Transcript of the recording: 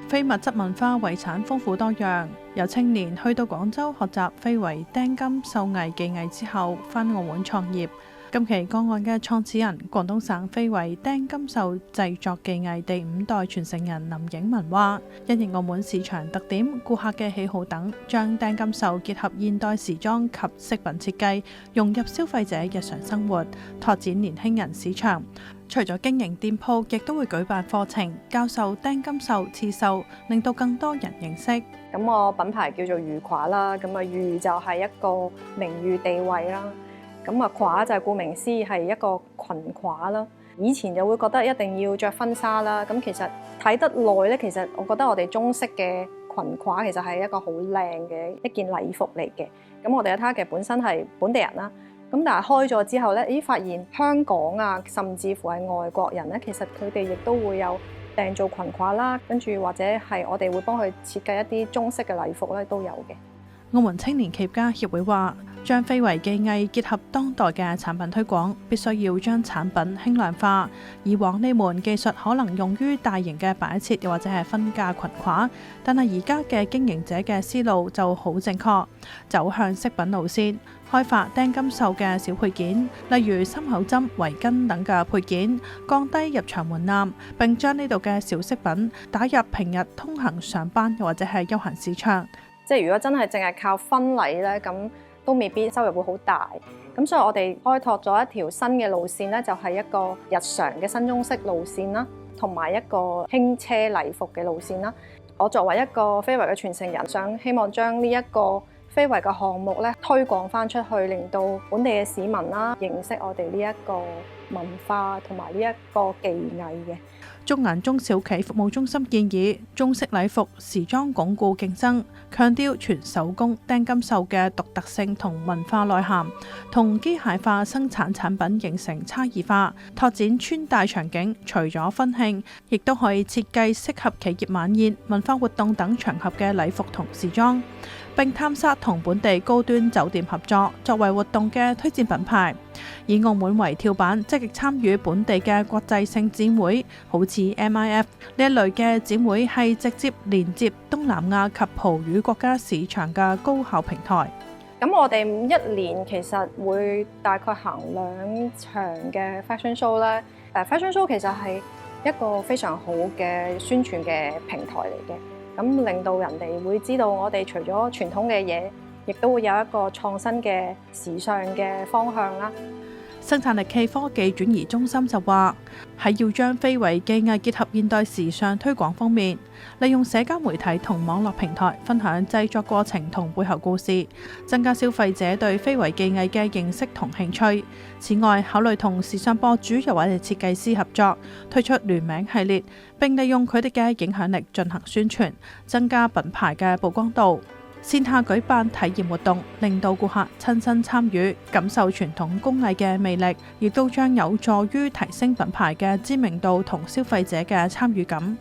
非物質文化遺產豐富多樣。有青年去到廣州學習非遺釘金繡藝技藝之後，返澳門創業。今期個案嘅創始人，廣東省非遺釘金繡製作技藝第5代傳承人林影文話，因應澳門市場特點、顧客嘅喜好等，將釘金繡結合現代時裝及飾品設計，融入消費者日常生活，拓展年輕人市場。除咗經營店鋪，亦都會舉辦課程，教授釘金繡、刺繡，令到更多人認識。咁我品牌叫做愉褂啦，咁啊愉就係一個名譽地位啦。咁啊，褂就係顧名思義係一個裙褂啦。以前就會覺得一定要着婚紗啦。咁其實睇得耐咧，其實我覺得我哋中式嘅裙褂其實係一個好靚嘅一件禮服嚟嘅。咁我哋嘅 target 本身係本地人啦。咁但係開咗之後咧，發現香港啊，甚至乎係外國人咧，其實佢哋亦都會有訂做裙褂啦，跟住或者係我哋會幫佢設計一啲中式嘅禮服咧，都有嘅。澳門青年企業家協會話，將非遺技藝結合當代嘅產品推廣，必須要將產品輕量化。以往呢門技術可能用於大型嘅擺設，又或者係婚嫁裙褂，但係而家嘅經營者嘅思路就好正確，走向飾品路線，開發釘金繡嘅小配件，例如心口針、圍巾等嘅配件，降低入場門檻，並將呢度嘅小飾品打入平日通行上班又或者係休閒市場。即係如果真係淨係靠婚禮咧，咁都未必收入會好大。咁所以我哋開拓咗一條新嘅路線咧，就係一個日常嘅新中式路線啦，同埋一個輕車禮服嘅路線啦。我作為一個非遺嘅傳承人，希望將呢一個非遺嘅項目咧推廣翻出去，令到本地嘅市民啦認識我哋呢一個文化同埋呢一個技藝嘅。中銀中小企服務中心建議，中式禮服時裝鞏固競爭，強調全手工釘金繡嘅獨特性同文化內涵，同機械化生產產品形成差異化，拓展穿戴場景。除咗婚慶，亦都可以設計適合企業晚宴、文化活動等場合嘅禮服同時裝，並探索同本地高端酒店合作，作為活動嘅推薦品牌。以澳門為跳板，積極參與本地嘅國際性展會，好似 MIF 呢一類嘅展會，係直接連接東南亞及葡語國家市場嘅高效平台。咁我哋一年其實會大概行2場嘅 fashion show 咧。fashion show 其實係一個非常好嘅宣傳嘅平台嚟嘅，咁令到人哋會知道我哋除咗傳統嘅嘢，亦都會有一個創新嘅時尚嘅方向啦。生產力暨科技轉移中心就話，喺要將非遺技藝結合現代時尚推廣方面，利用社交媒體同網絡平台分享製作過程同背後故事，增加消費者對非遺技藝嘅認識同興趣。此外，考慮同時尚博主又或者設計師合作，推出聯名系列，並利用佢哋嘅影響力進行宣傳，增加品牌嘅曝光度。線下舉辦體驗活動，令到顧客親身參與，感受傳統工藝嘅魅力，亦都將有助於提升品牌嘅知名度同消費者嘅參與感。